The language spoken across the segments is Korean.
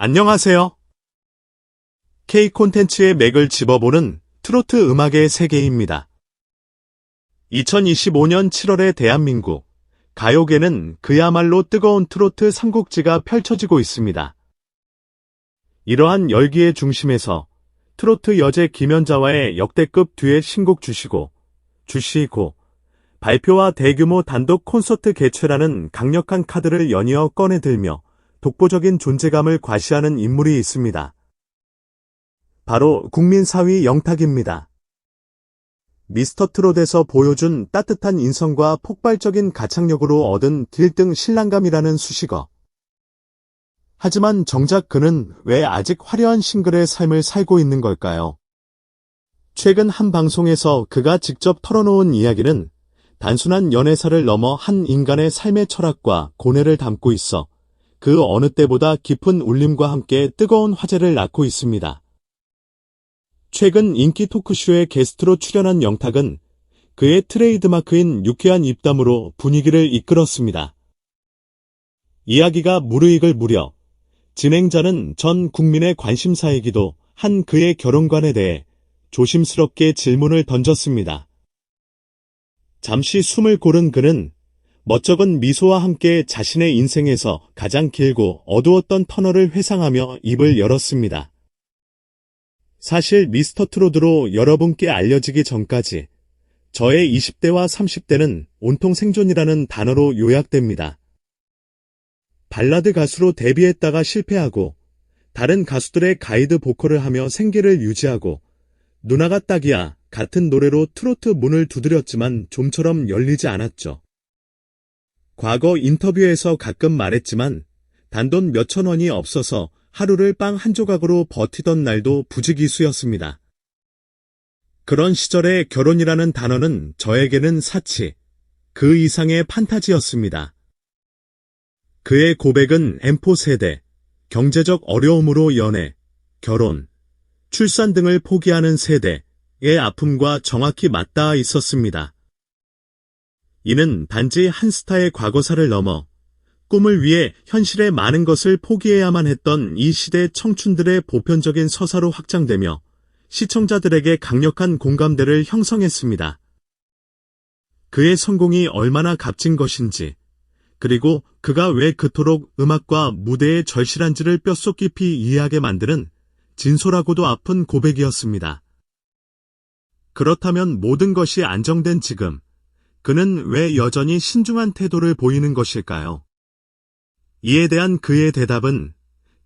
안녕하세요. K 콘텐츠의 맥을 집어보는 트로트 음악의 세계입니다. 2025년 7월의 대한민국 가요계는 그야말로 뜨거운 트로트 삼국지가 펼쳐지고 있습니다. 이러한 열기의 중심에서 트로트 여제 김연자와의 역대급 듀엣 신곡 주시고 발표와 대규모 단독 콘서트 개최라는 강력한 카드를 연이어 꺼내들며 독보적인 존재감을 과시하는 인물이 있습니다. 바로 국민 4위 영탁입니다. 미스터트롯에서 보여준 따뜻한 인성과 폭발적인 가창력으로 얻은 딜등 신랑감이라는 수식어. 하지만 정작 그는 왜 아직 화려한 싱글의 삶을 살고 있는 걸까요? 최근 한 방송에서 그가 직접 털어놓은 이야기는 단순한 연애사를 넘어 한 인간의 삶의 철학과 고뇌를 담고 있어 그 어느 때보다 깊은 울림과 함께 뜨거운 화제를 낳고 있습니다. 최근 인기 토크쇼에 게스트로 출연한 영탁은 그의 트레이드마크인 유쾌한 입담으로 분위기를 이끌었습니다. 이야기가 무르익을 무렵 진행자는 전 국민의 관심사이기도 한 그의 결혼관에 대해 조심스럽게 질문을 던졌습니다. 잠시 숨을 고른 그는 멋쩍은 미소와 함께 자신의 인생에서 가장 길고 어두웠던 터널을 회상하며 입을 열었습니다. 사실 미스터트롯으로 여러분께 알려지기 전까지 저의 20대와 30대는 온통 생존이라는 단어로 요약됩니다. 발라드 가수로 데뷔했다가 실패하고 다른 가수들의 가이드 보컬을 하며 생계를 유지하고 누나가 딱이야 같은 노래로 트로트 문을 두드렸지만 좀처럼 열리지 않았죠. 과거 인터뷰에서 가끔 말했지만 단돈 몇천 원이 없어서 하루를 빵 한 조각으로 버티던 날도 부지기수였습니다. 그런 시절의 결혼이라는 단어는 저에게는 사치, 그 이상의 판타지였습니다. 그의 고백은 M4 세대, 경제적 어려움으로 연애, 결혼, 출산 등을 포기하는 세대의 아픔과 정확히 맞닿아 있었습니다. 이는 단지 한 스타의 과거사를 넘어 꿈을 위해 현실의 많은 것을 포기해야만 했던 이 시대 청춘들의 보편적인 서사로 확장되며 시청자들에게 강력한 공감대를 형성했습니다. 그의 성공이 얼마나 값진 것인지, 그리고 그가 왜 그토록 음악과 무대에 절실한지를 뼛속 깊이 이해하게 만드는 진솔하고도 아픈 고백이었습니다. 그렇다면 모든 것이 안정된 지금, 그는 왜 여전히 신중한 태도를 보이는 것일까요? 이에 대한 그의 대답은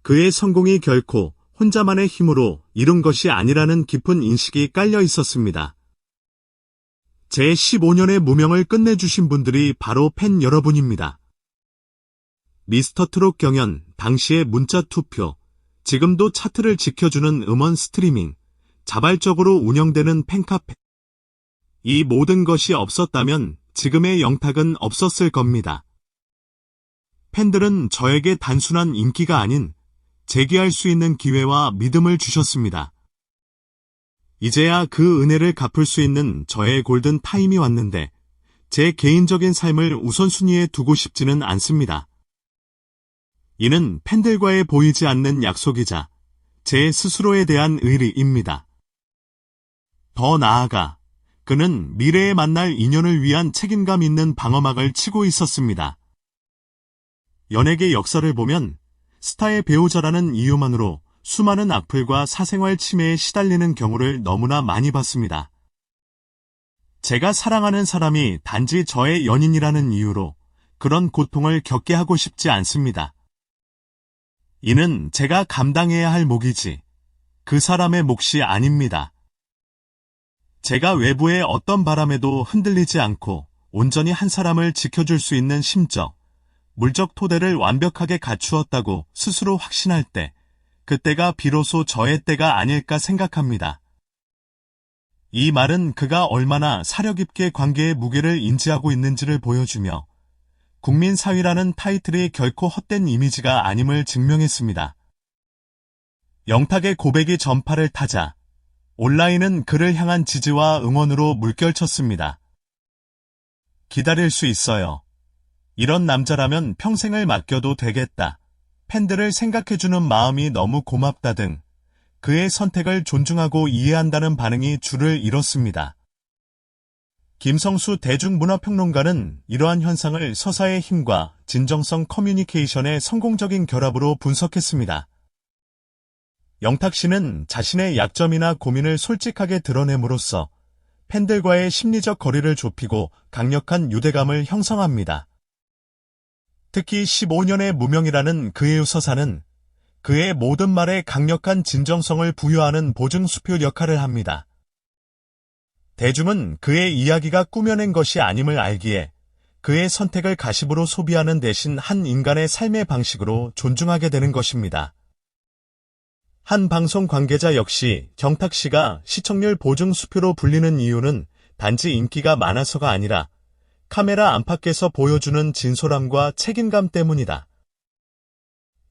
그의 성공이 결코 혼자만의 힘으로 이룬 것이 아니라는 깊은 인식이 깔려 있었습니다. 제 15년의 무명을 끝내주신 분들이 바로 팬 여러분입니다. 미스터트롯 경연, 당시의 문자 투표, 지금도 차트를 지켜주는 음원 스트리밍, 자발적으로 운영되는 팬카페. 이 모든 것이 없었다면 지금의 영탁은 없었을 겁니다. 팬들은 저에게 단순한 인기가 아닌 재기할 수 있는 기회와 믿음을 주셨습니다. 이제야 그 은혜를 갚을 수 있는 저의 골든 타임이 왔는데 제 개인적인 삶을 우선순위에 두고 싶지는 않습니다. 이는 팬들과의 보이지 않는 약속이자 제 스스로에 대한 의리입니다. 더 나아가 그는 미래에 만날 인연을 위한 책임감 있는 방어막을 치고 있었습니다. 연예계 역사를 보면 스타의 배우자라는 이유만으로 수많은 악플과 사생활 침해에 시달리는 경우를 너무나 많이 봤습니다. 제가 사랑하는 사람이 단지 저의 연인이라는 이유로 그런 고통을 겪게 하고 싶지 않습니다. 이는 제가 감당해야 할 몫이지 그 사람의 몫이 아닙니다. 제가 외부의 어떤 바람에도 흔들리지 않고 온전히 한 사람을 지켜줄 수 있는 심적, 물적 토대를 완벽하게 갖추었다고 스스로 확신할 때, 그때가 비로소 저의 때가 아닐까 생각합니다. 이 말은 그가 얼마나 사력 있게 관계의 무게를 인지하고 있는지를 보여주며 국민 4위라는 타이틀이 결코 헛된 이미지가 아님을 증명했습니다. 영탁의 고백이 전파를 타자 온라인은 그를 향한 지지와 응원으로 물결쳤습니다. 기다릴 수 있어요. 이런 남자라면 평생을 맡겨도 되겠다. 팬들을 생각해주는 마음이 너무 고맙다 등 그의 선택을 존중하고 이해한다는 반응이 줄을 이뤘습니다. 김성수 대중문화평론가는 이러한 현상을 서사의 힘과 진정성 커뮤니케이션의 성공적인 결합으로 분석했습니다. 영탁 씨는 자신의 약점이나 고민을 솔직하게 드러냄으로써 팬들과의 심리적 거리를 좁히고 강력한 유대감을 형성합니다. 특히 15년의 무명이라는 그의 서사는 그의 모든 말에 강력한 진정성을 부여하는 보증수표 역할을 합니다. 대중은 그의 이야기가 꾸며낸 것이 아님을 알기에 그의 선택을 가십으로 소비하는 대신 한 인간의 삶의 방식으로 존중하게 되는 것입니다. 한 방송 관계자 역시 영탁 씨가 시청률 보증수표로 불리는 이유는 단지 인기가 많아서가 아니라 카메라 안팎에서 보여주는 진솔함과 책임감 때문이다.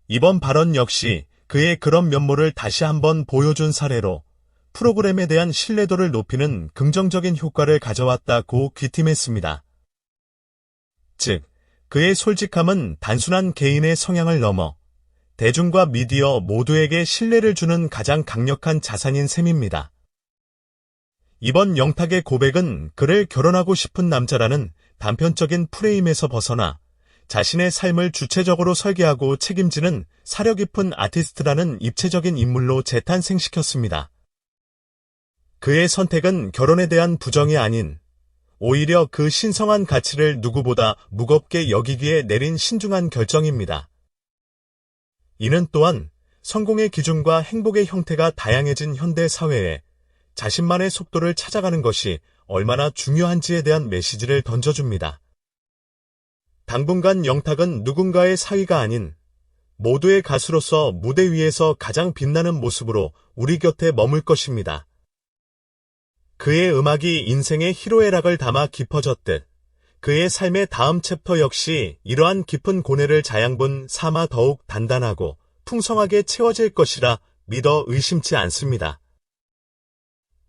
이번 발언 역시 그의 그런 면모를 다시 한번 보여준 사례로 프로그램에 대한 신뢰도를 높이는 긍정적인 효과를 가져왔다고 귀띔했습니다. 즉, 그의 솔직함은 단순한 개인의 성향을 넘어 대중과 미디어 모두에게 신뢰를 주는 가장 강력한 자산인 셈입니다. 이번 영탁의 고백은 그를 결혼하고 싶은 남자라는 단편적인 프레임에서 벗어나 자신의 삶을 주체적으로 설계하고 책임지는 사려 깊은 아티스트라는 입체적인 인물로 재탄생시켰습니다. 그의 선택은 결혼에 대한 부정이 아닌 오히려 그 신성한 가치를 누구보다 무겁게 여기기에 내린 신중한 결정입니다. 이는 또한 성공의 기준과 행복의 형태가 다양해진 현대 사회에 자신만의 속도를 찾아가는 것이 얼마나 중요한지에 대한 메시지를 던져줍니다. 당분간 영탁은 누군가의 사위가 아닌 모두의 가수로서 무대 위에서 가장 빛나는 모습으로 우리 곁에 머물 것입니다. 그의 음악이 인생의 희로애락을 담아 깊어졌듯 그의 삶의 다음 챕터 역시 이러한 깊은 고뇌를 자양분 삼아 더욱 단단하고 풍성하게 채워질 것이라 믿어 의심치 않습니다.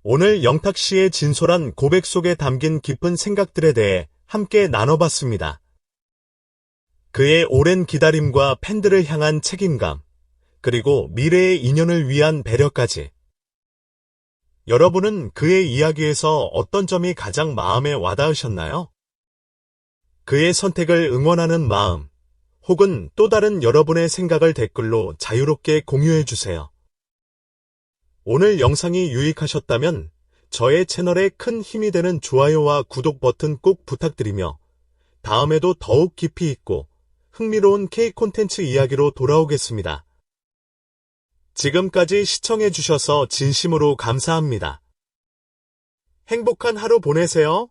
오늘 영탁 씨의 진솔한 고백 속에 담긴 깊은 생각들에 대해 함께 나눠봤습니다. 그의 오랜 기다림과 팬들을 향한 책임감, 그리고 미래의 인연을 위한 배려까지. 여러분은 그의 이야기에서 어떤 점이 가장 마음에 와닿으셨나요? 그의 선택을 응원하는 마음, 혹은 또 다른 여러분의 생각을 댓글로 자유롭게 공유해주세요. 오늘 영상이 유익하셨다면 저의 채널에 큰 힘이 되는 좋아요와 구독 버튼 꼭 부탁드리며 다음에도 더욱 깊이 있고 흥미로운 K 콘텐츠 이야기로 돌아오겠습니다. 지금까지 시청해주셔서 진심으로 감사합니다. 행복한 하루 보내세요.